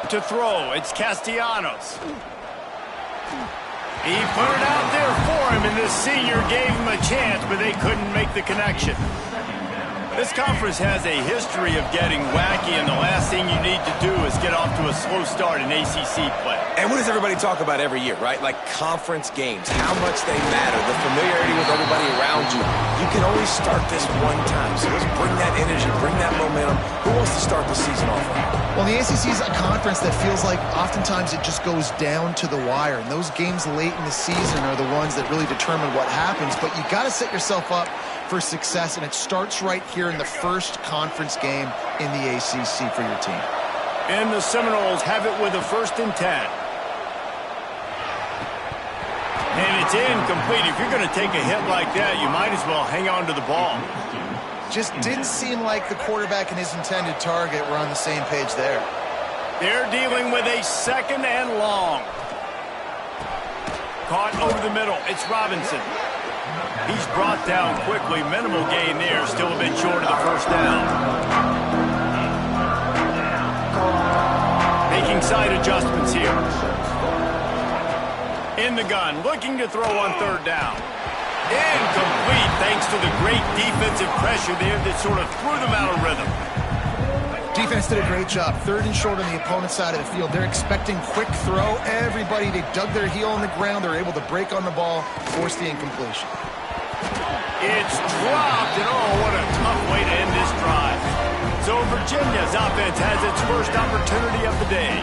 To throw, it's Castellanos. He put it out there for him, and this senior gave him a chance, but they couldn't make the connection. This conference has a history of getting wacky, and the last thing you need to do is get off to a slow start in ACC play. And what does everybody talk about every year, right? Like conference games, how much they matter, the familiarity with everybody around you. You can only start this one time, so let's bring that energy, bring that momentum. Who wants to start the season off right? Well, the ACC is a conference that feels like oftentimes it just goes down to the wire. And those games late in the season are the ones that really determine what happens. But you got to set yourself up for success, and it starts right here in the first conference game in the ACC for your team. And the Seminoles have it with a 1st and 10. And it's incomplete. If you're going to take a hit like that, you might as well hang on to the ball. Just didn't seem like the quarterback and his intended target were on the same page there. They're dealing with a 2nd and long. Caught over the middle. It's Robinson. He's brought down quickly. Minimal gain there. Still a bit short of the 1st down. Making side adjustments here. In the gun. Looking to throw on 3rd down. Incomplete thanks to the great defensive pressure there that sort of threw them out of rhythm. Defense did a great job. 3rd and short on the opponent's side of the field. They're expecting quick throw. Everybody, they dug their heel on the ground. They're able to break on the ball, force the incompletion. It's dropped, and oh, what a tough way to end this drive. So Virginia's offense has its first opportunity of the day.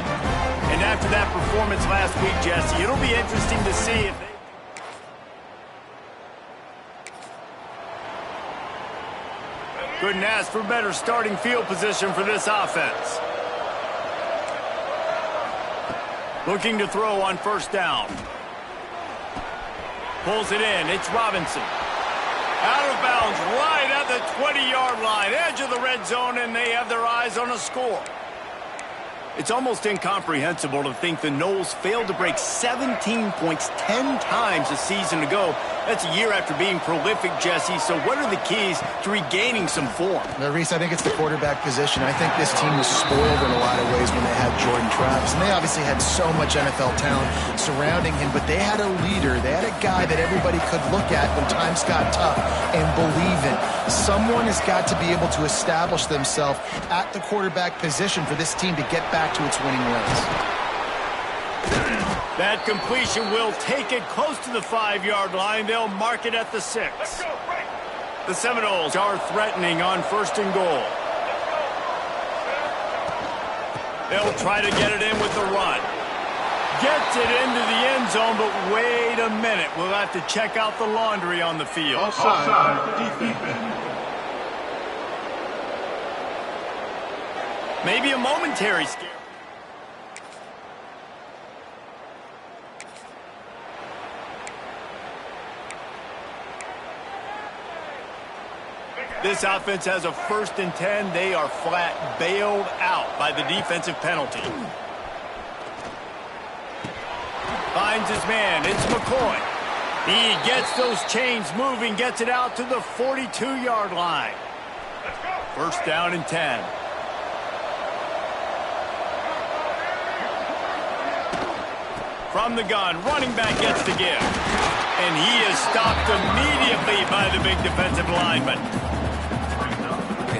And after that performance last week, Jesse, it'll be interesting to see if they... Couldn't ask for better starting field position for this offense. Looking to throw on 1st down. Pulls it in. It's Robinson. Out of bounds right at the 20-yard line. Edge of the red zone, and they have their eyes on a score. It's almost incomprehensible to think the Noles failed to break 17 points 10 times a season ago. That's a year after being prolific, Jesse. So what are the keys to regaining some form? Now, Reese, I think it's the quarterback position. I think this team was spoiled in a lot of ways when they had Jordan Travis. And they obviously had so much NFL talent surrounding him, but they had a leader. They had a guy that everybody could look at when times got tough and believe in. Someone has got to be able to establish themselves at the quarterback position for this team to get back to its winning ways. That completion will take it close to the 5-yard line. They'll mark it at the 6. The Seminoles are threatening on 1st and goal. They'll try to get it in with the run. Gets it into the end zone, but wait a minute. We'll have to check out the laundry on the field. Offside. Defense. Maybe a momentary scare. This offense has a 1st and 10. They are flat bailed out by the defensive penalty. Finds his man. It's McCoy. He gets those chains moving, gets it out to the 42-yard line. 1st down and 10. From the gun, running back gets the give. And he is stopped immediately by the big defensive lineman.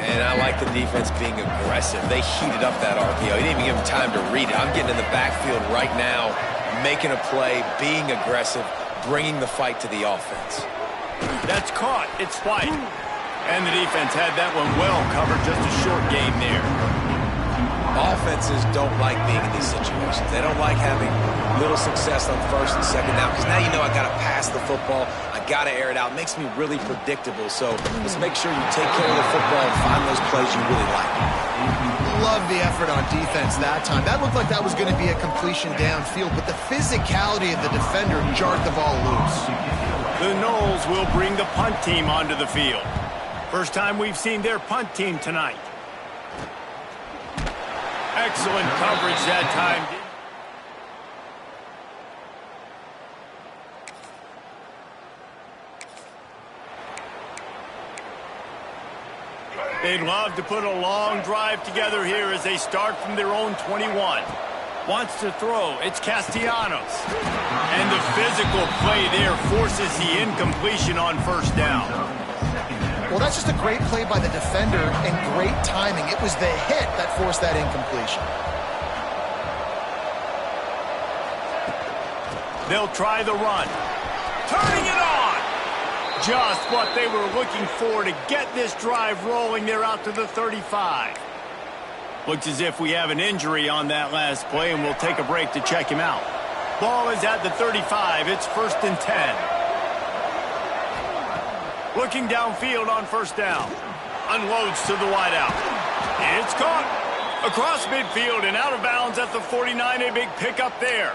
And I like the defense being aggressive. They heated up that RPO. He didn't even give him time to read it. I'm getting in the backfield right now, making a play, being aggressive, bringing the fight to the offense. That's caught. It's White. And the defense had that one well covered. Just a short gain there. Offenses don't like being in these situations. They don't like having little success on 1st and 2nd down, because now you know I got to pass the football. I got to air it out. It makes me really predictable. So let's make sure you take care of the football and find those plays you really like. Love the effort on defense that time. That looked like that was going to be a completion downfield, but the physicality of the defender jarred the ball loose. The Noles will bring the punt team onto the field. First time we've seen their punt team tonight. Excellent coverage that time. They'd love to put a long drive together here as they start from their own 21. Wants to throw. It's Castellanos. And the physical play there forces the incompletion on first down. Well, that's just a great play by the defender and great timing. It was the hit that forced that incompletion. They'll try the run. Turning it on. Just what they were looking for to get this drive rolling. They're out to the 35. Looks as if we have an injury on that last play, and we'll take a break to check him out. Ball is at the 35. It's 1st and 10. Looking downfield on first down. Unloads to the wideout. It's caught. Across midfield and out of bounds at the 49. A big pickup there.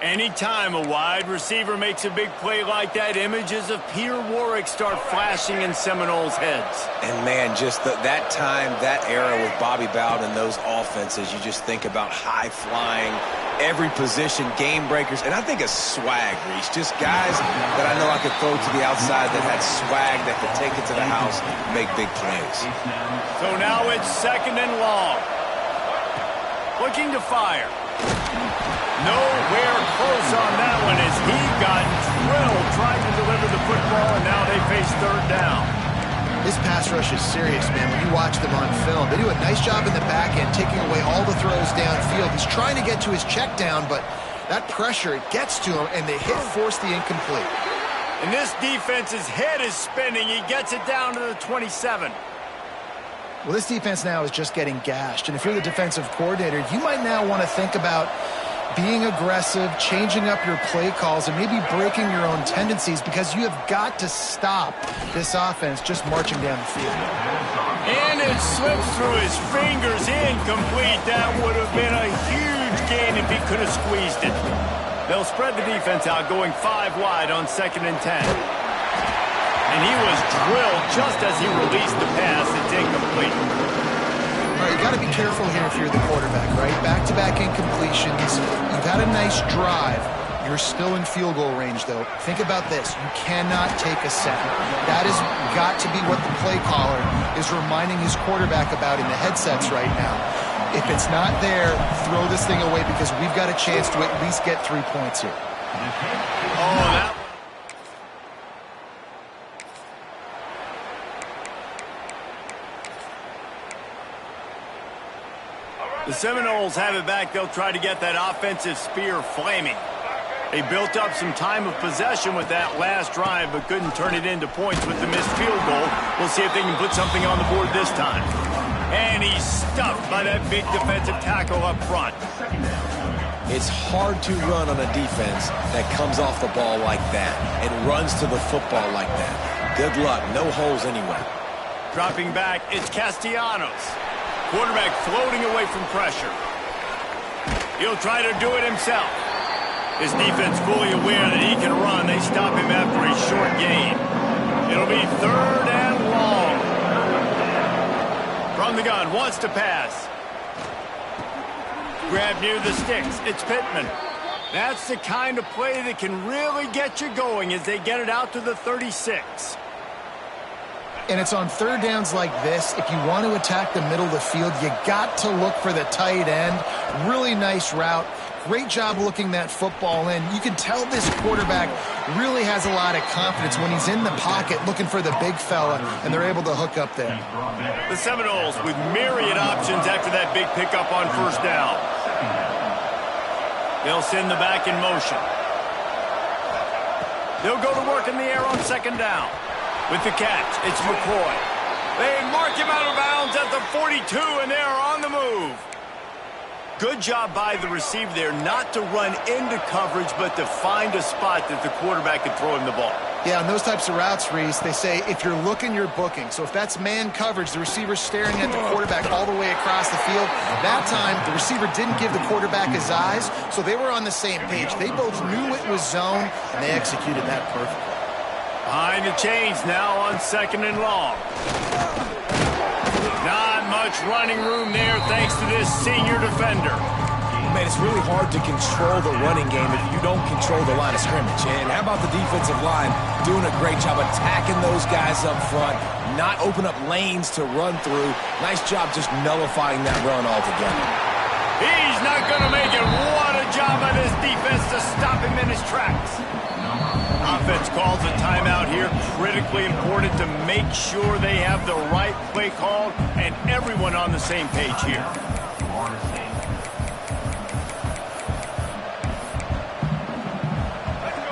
Anytime a wide receiver makes a big play like that, images of Peter Warrick start flashing in Seminoles' heads. And, man, just that time, that era with Bobby Bowden and those offenses, you just think about high-flying, every position, game breakers, and I think a swag, Reese. Just guys that I know I could throw to the outside that had swag that could take it to the house and make big plays. So now it's 2nd and long. Looking to fire. Nowhere close on that one as he got drilled trying to deliver the football, and now they face 3rd down. This pass rush is serious, man. When you watch them on film, they do a nice job in the back end, taking away all the throws downfield. He's trying to get to his check down, but that pressure, it gets to him, and the hit forced the incomplete. And this defense's head is spinning. He gets it down to the 27. Well, this defense now is just getting gashed, and if you're the defensive coordinator, you might now want to think about being aggressive, changing up your play calls, and maybe breaking your own tendencies, because you have got to stop this offense just marching down the field. And it slips through his fingers, incomplete. That would have been a huge gain if he could have squeezed it. They'll spread the defense out, going 5 wide on 2nd and 10. And he was drilled just as he released the pass. It's incomplete. All right, you got to be careful here if you're the quarterback, right? Back-to-back incompletions. You've had a nice drive. You're still in field goal range, though. Think about this. You cannot take a sack. That has got to be what the play caller is reminding his quarterback about in the headsets right now. If it's not there, throw this thing away, because we've got a chance to at least get 3 points here. Oh, that... The Seminoles have it back. They'll try to get that offensive spear flaming. They built up some time of possession with that last drive, but couldn't turn it into points with the missed field goal. We'll see if they can put something on the board this time. And he's stuffed by that big defensive tackle up front. It's hard to run on a defense that comes off the ball like that and runs to the football like that. Good luck. No holes anywhere. Dropping back, it's Castellanos. Quarterback floating away from pressure. He'll try to do it himself. His defense fully aware that he can run. They stop him after a short gain. It'll be 3rd and long. From the gun, wants to pass. Grab near the sticks. It's Pittman. That's the kind of play that can really get you going as they get it out to the 36. And it's on 3rd downs like this. If you want to attack the middle of the field, you got to look for the tight end. Really nice route. Great job looking that football in. You can tell this quarterback really has a lot of confidence when he's in the pocket looking for the big fella, and they're able to hook up there. The Seminoles with myriad options after that big pickup on first down. They'll send the back in motion. They'll go to work in the air on 2nd down. With the catch, it's McCoy. They mark him out of bounds at the 42, and they are on the move. Good job by the receiver there not to run into coverage, but to find a spot that the quarterback could throw him the ball. Yeah, on those types of routes, Reese, they say if you're looking, you're booking. So if that's man coverage, the receiver's staring at the quarterback all the way across the field. That time, the receiver didn't give the quarterback his eyes, so they were on the same page. They both knew it was zone, and they executed that perfectly. Behind the chains now on 2nd and long. Not much running room there thanks to this senior defender. Man, it's really hard to control the running game if you don't control the line of scrimmage. And how about the defensive line doing a great job attacking those guys up front, not open up lanes to run through. Nice job just nullifying that run altogether. He's not going to make it. What a job by this defense to stop him in his tracks. Offense calls a timeout here. Critically important to make sure they have the right play called and everyone on the same page here.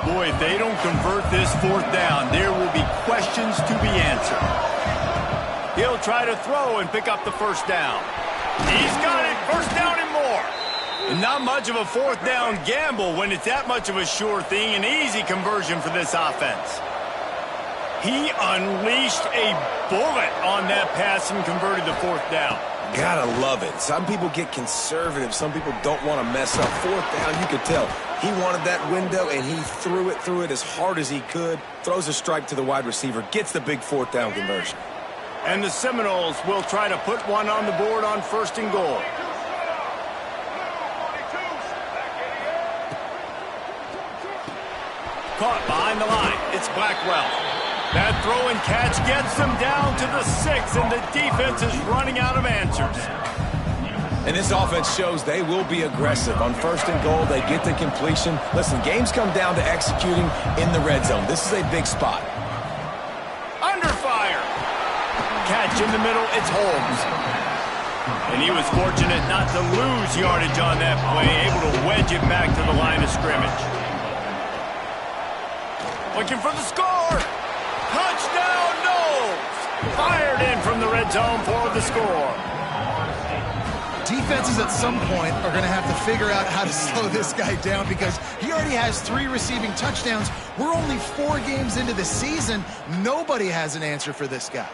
Boy, if they don't convert this fourth down, there will be questions to be answered. He'll try to throw and pick up the first down. He's got it. First down and more. And not much of a fourth down gamble when it's that much of a sure thing. An easy conversion for this offense. He unleashed a bullet on that pass and converted the fourth down. Gotta love it. Some people get conservative. Some people don't want to mess up. Fourth down, you could tell. He wanted that window, and he threw it as hard as he could. Throws a strike to the wide receiver. Gets the big fourth down conversion. And the Seminoles will try to put one on the board on 1st and goal. Caught behind the line. It's Blackwell. That throw and catch gets them down to the 6, and the defense is running out of answers. And this offense shows they will be aggressive. On 1st and goal, they get the completion. Listen, games come down to executing in the red zone. This is a big spot. Under fire. Catch in the middle, it's Holmes. And he was fortunate not to lose yardage on that play, able to wedge it back to the line of scrimmage. Looking for the score. Touchdown, Knowles. Fired in from the red zone for the score. Defenses at some point are going to have to figure out how to slow this guy down because he already has 3 receiving touchdowns. We're only 4 games into the season. Nobody has an answer for this guy.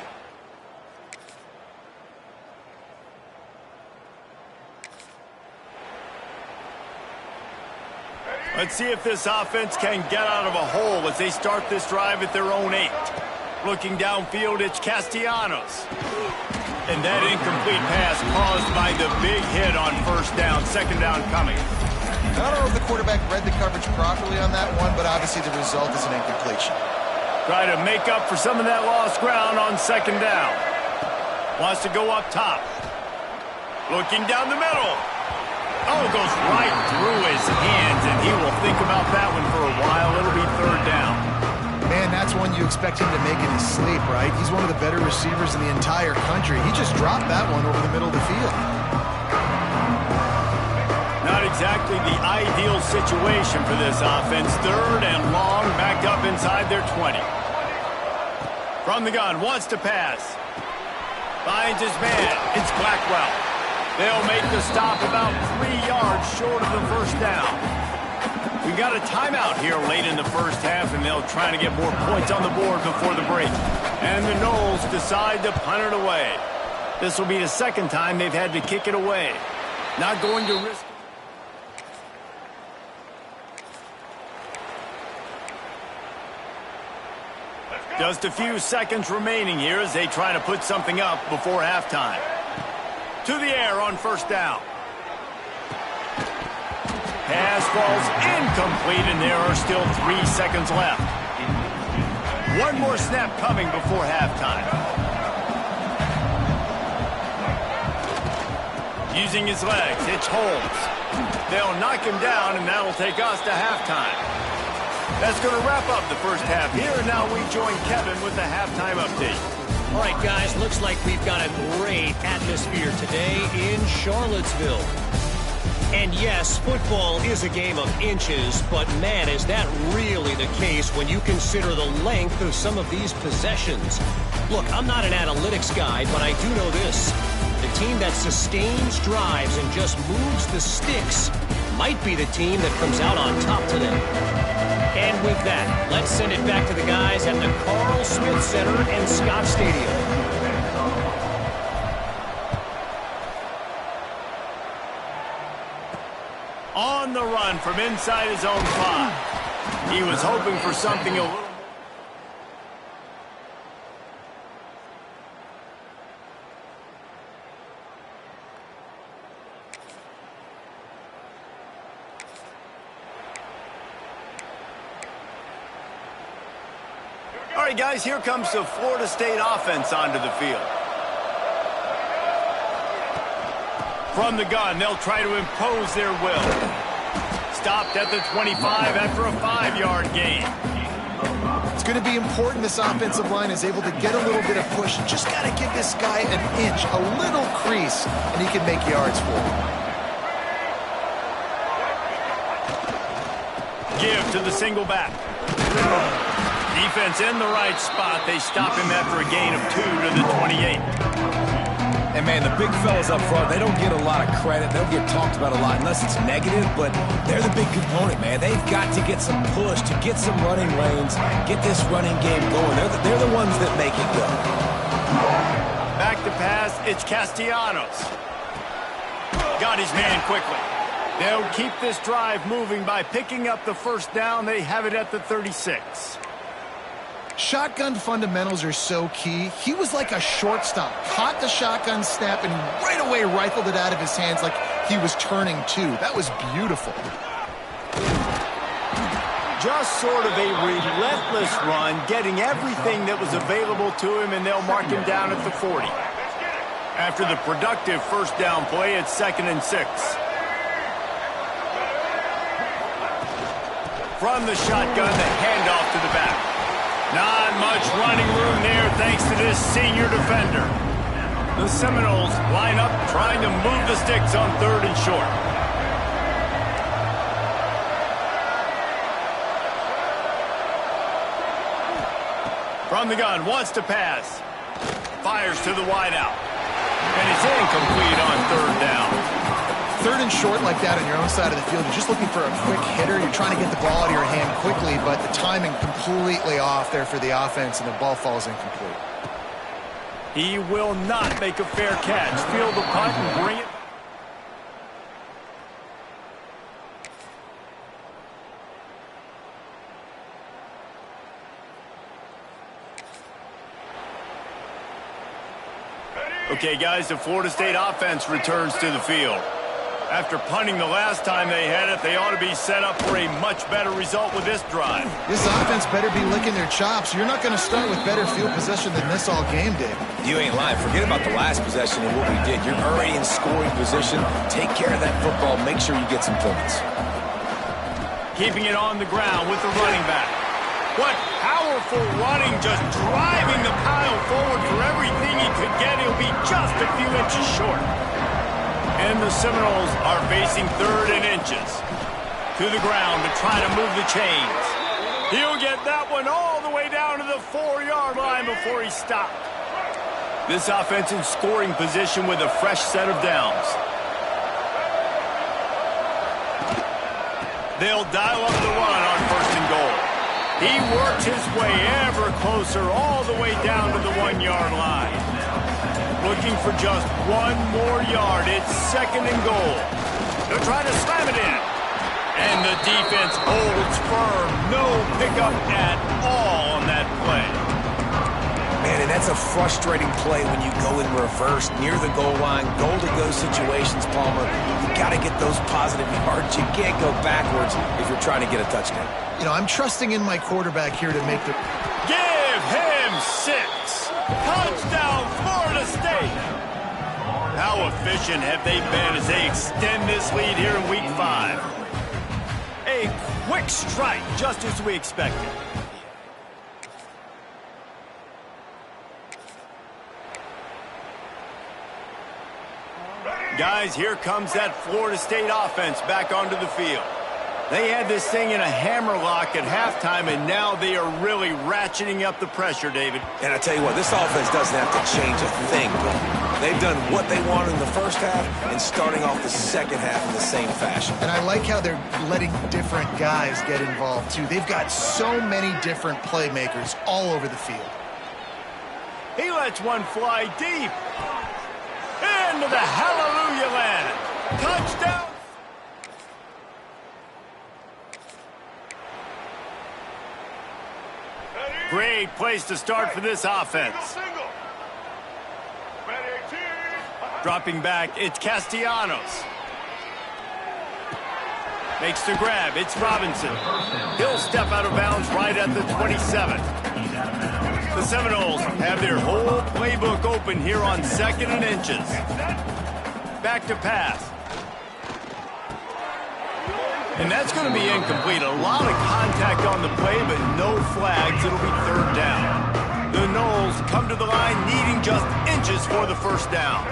Let's see if this offense can get out of a hole as they start this drive at their own 8. Looking downfield, it's Castellanos. And that incomplete pass caused by the big hit on 1st down, 2nd down coming. I don't know if the quarterback read the coverage properly on that one, but obviously the result is an incompletion. Try to make up for some of that lost ground on 2nd down. Wants to go up top. Looking down the middle. Oh, goes right through his hands, and he will think about that one for a while. It'll be 3rd down. Man, that's one you expect him to make in his sleep, right? He's one of the better receivers in the entire country. He just dropped that one over the middle of the field. Not exactly the ideal situation for this offense. 3rd and long, back up inside their 20. From the gun, wants to pass. Finds his man. It's Blackwell. They'll make the stop about 3 yards short of the 1st down. We got a timeout here late in the 1st half, and they'll try to get more points on the board before the break. And the Noles decide to punt it away. This will be the 2nd time they've had to kick it away. Not going to risk. Just a few seconds remaining here as they try to put something up before halftime. To the air on 1st down. Pass falls incomplete, and there are still 3 seconds left. One more snap coming before halftime. Using his legs, it's Holmes. They'll knock him down, and that'll take us to halftime. That's going to wrap up the 1st half here, and now we join Kevin with the halftime update. All right, guys, looks like we've got a great atmosphere today in Charlottesville. And yes, football is a game of inches, but man, is that really the case when you consider the length of some of these possessions. Look, I'm not an analytics guy, but I do know this. The team that sustains drives and just moves the sticks might be the team that comes out on top today. And with that, let's send it back to the guys at the Carl Smith Center in Scott Stadium. On the run from inside his own 5. He was hoping for something a little. right, guys, here comes the Florida State offense onto the field. From the gun, they'll try to impose their will. Stopped at the 25 after a 5-yard gain. It's going to be important this offensive line is able to get a little bit of push. Just got to give this guy an inch, a little crease, and he can make yards for him. Give to the single back. Defense in the right spot. They stop him after a gain of 2 to the 28. And, man, the big fellas up front, they don't get a lot of credit. They don't get talked about a lot unless it's negative, but they're the big component, man. They've got to get some push, to get some running lanes, get this running game going. They're the ones that make it go. Back to pass, it's Castellanos. Got his man quickly. They'll keep this drive moving by picking up the first down. They have it at the 36. Shotgun fundamentals are so key. He was like a shortstop. Caught the shotgun snap and right away rifled it out of his hands like he was turning two. That was beautiful. Just sort of a relentless run, getting everything that was available to him, and they'll mark him down at the 40. After the productive first down play, it's 2nd and 6. From the shotgun, the handoff to the back. Not much running room there thanks to this senior defender. The Seminoles line up trying to move the sticks on 3rd and short. From the gun, wants to pass. Fires to the wideout. And it's incomplete on 3rd down. 3rd and short like that on your own side of the field, you're just looking for a quick hitter. You're trying to get the ball out of your hand quickly, but the timing completely off there for the offense, and the ball falls incomplete. He will not make a fair catch. Field the punt and bring it. Okay, guys, the Florida State offense returns to the field. After punting the last time they had it, they ought to be set up for a much better result with this drive. This offense better be licking their chops. You're not going to start with better field possession than this all game did. You ain't lying. Forget about the last possession and what we did. You're already in scoring position. Take care of that football. Make sure you get some points. Keeping it on the ground with the running back. What powerful running, just driving the pile forward for everything he could get. He'll be just a few inches short. And the Seminoles are facing 3rd and inches. To the ground to try to move the chains. He'll get that one all the way down to the 4-yard line before he stopped. This offense in scoring position with a fresh set of downs. They'll dial up the run on 1st and goal. He works his way ever closer all the way down to the 1-yard line. Looking for just 1 more yard. It's 2nd and goal. They'll try to slam it in. And the defense holds firm. No pickup at all on that play. Man, and that's a frustrating play when you go in reverse near the goal line. Goal-to-go situations, Palmer. You got to get those positive yards. You can't go backwards if you're trying to get a touchdown. You know, I'm trusting in my quarterback here to make the... Give him 6. Touchdown, Florida State. How efficient have they been as they extend this lead here in Week 5? A quick strike, just as we expected. Guys, here comes that Florida State offense back onto the field. They had this thing in a hammerlock at halftime, and now they are really ratcheting up the pressure, David. And I tell you what, this offense doesn't have to change a thing. They've done what they wanted in the first half and starting off the second half in the same fashion. And I like how they're letting different guys get involved, too. They've got so many different playmakers all over the field. He lets one fly deep. Into the hallelujah land. Touchdown. Great place to start for this offense. Dropping back, it's Castellanos. Makes the grab, it's Robinson. He'll step out of bounds right at the 27. The Seminoles have their whole playbook open here on 2nd and inches. Back to pass. And that's going to be incomplete. A lot of contact on the play, but no flags. It'll be 3rd down. The Noles come to the line needing just inches for the 1st down.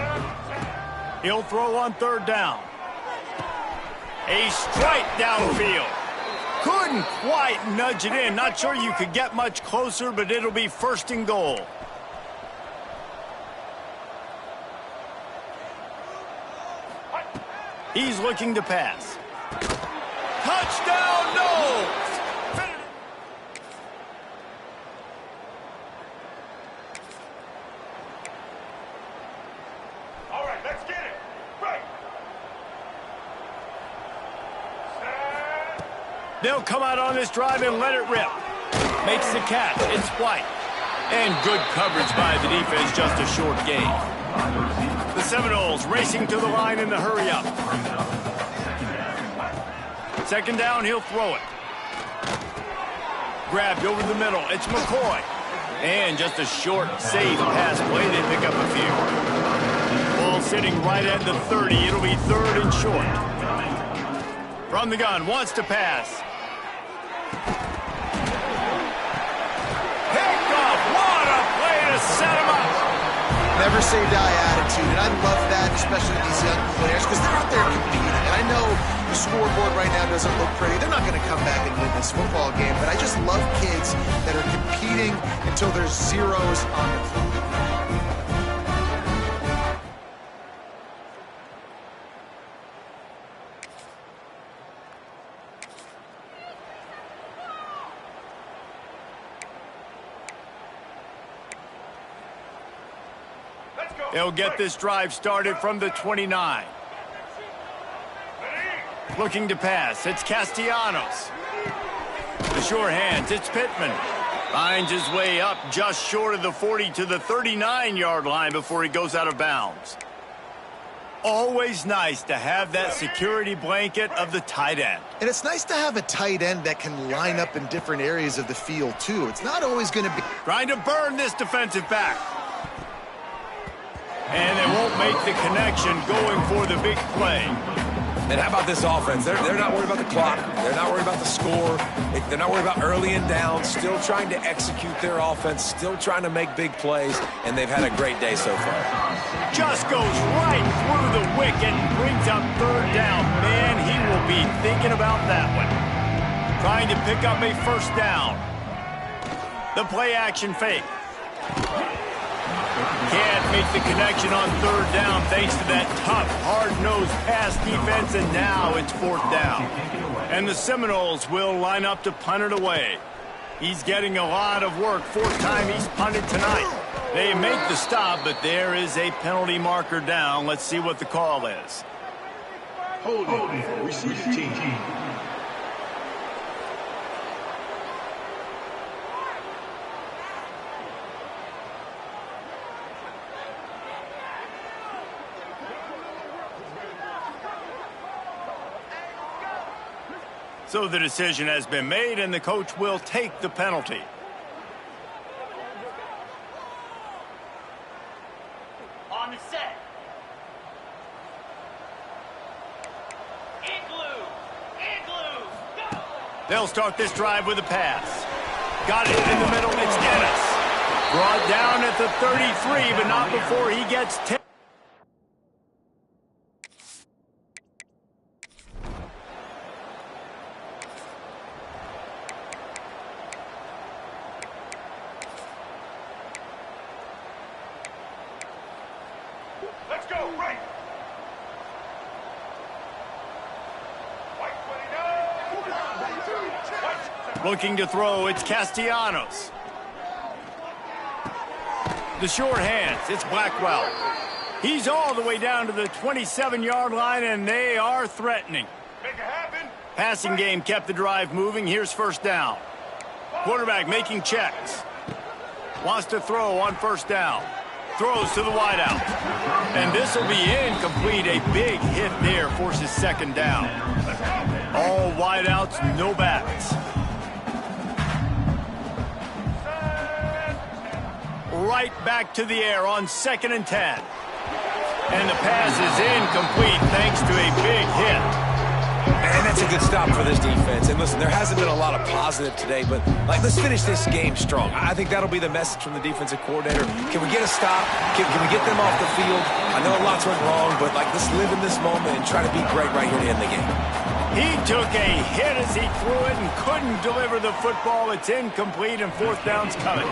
He'll throw on 3rd down. A strike downfield. Couldn't quite nudge it in. Not sure you could get much closer, but it'll be 1st and goal. He's looking to pass. Touchdown, Noles! All right, let's get it. Right. They'll come out on this drive and let it rip. Makes the catch. It's White. And good coverage by the defense, just a short gain. The Seminoles racing to the line in the hurry-up. 2nd down, he'll throw it. Grabbed over the middle. It's McCoy. And just a short, safe pass play. They pick up a few. Ball sitting right at the 30. It'll be 3rd and short. From the gun, wants to pass. Picked off. What a play to set him up. Never say die attitude, and I love that, especially these young players, because they're out there competing. And I know the scoreboard right now doesn't look pretty. They're not going to come back and win this football game, but I just love kids that are competing until there's zeros on the clock. They'll get this drive started from the 29. Looking to pass. It's Castellanos. The sure hands. It's Pittman. Finds his way up just short of the 40 to the 39-yard line before he goes out of bounds. Always nice to have that security blanket of the tight end. And it's nice to have a tight end that can line up in different areas of the field, too. It's not always going to be... Trying to burn this defensive back. And they won't make the connection going for the big play. And how about this offense? They're not worried about the clock. They're not worried about the score. They're not worried about early and down. Still trying to execute their offense. Still trying to make big plays. And they've had a great day so far. Just goes right through the wicket and brings up 3rd down. Man, he will be thinking about that one. Trying to pick up a 1st down. The play action fake. Can't make the connection on 3rd down thanks to that tough, hard-nosed pass defense, and now it's 4th down. And the Seminoles will line up to punt it away. He's getting a lot of work. 4th time he's punted tonight. They make the stop, but there is a penalty marker down. Let's see what the call is. Holding for receiving team. So the decision has been made, and the coach will take the penalty. On the set. Igloo, go! They'll start this drive with a pass. Got it in the middle. It's Ennis. Brought down at the 33, but not before he gets 10. Let's go, right. White 29. Looking to throw, it's Castellanos. The short hands, it's Blackwell. He's all the way down to the 27-yard line, and they are threatening. Make it happen. Passing game kept the drive moving. Here's 1st down. Quarterback making checks. Wants to throw on 1st down. Throws to the wideout. And this will be incomplete. A big hit there forces 2nd down. All wideouts, no backs. right back to the air on 2nd and 10. And the pass is incomplete thanks to a big hit. And that's a good stop for this defense. And listen, there hasn't been a lot of positive today, but let's finish this game strong. I think that'll be the message from the defensive coordinator. Can we get a stop? Can we get them off the field? I know lots went wrong, but let's live in this moment and try to be great right here to end the game. He took a hit as he threw it and couldn't deliver the football. It's incomplete and 4th down's coming.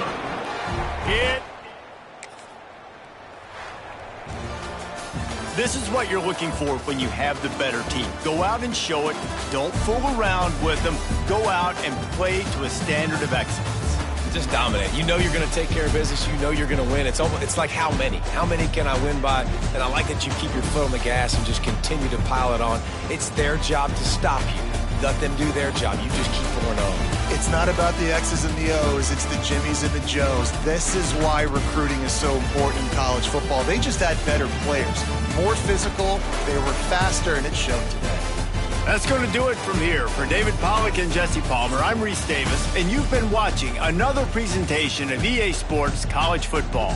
This is what you're looking for when you have the better team. Go out and show it. Don't fool around with them. Go out and play to a standard of excellence. Just dominate. You know you're going to take care of business. You know you're going to win. It's like how many? How many can I win by? And I like that you keep your foot on the gas and just continue to pile it on. It's their job to stop you. Let them do their job. You just keep going on. It's not about the X's and the O's. It's the Jimmies and the Joes. This is why recruiting is so important in college football. They just had better players. More physical, they were faster, and it showed today. That's going to do it from here. For David Pollack and Jesse Palmer, I'm Reese Davis, and you've been watching another presentation of EA Sports College Football.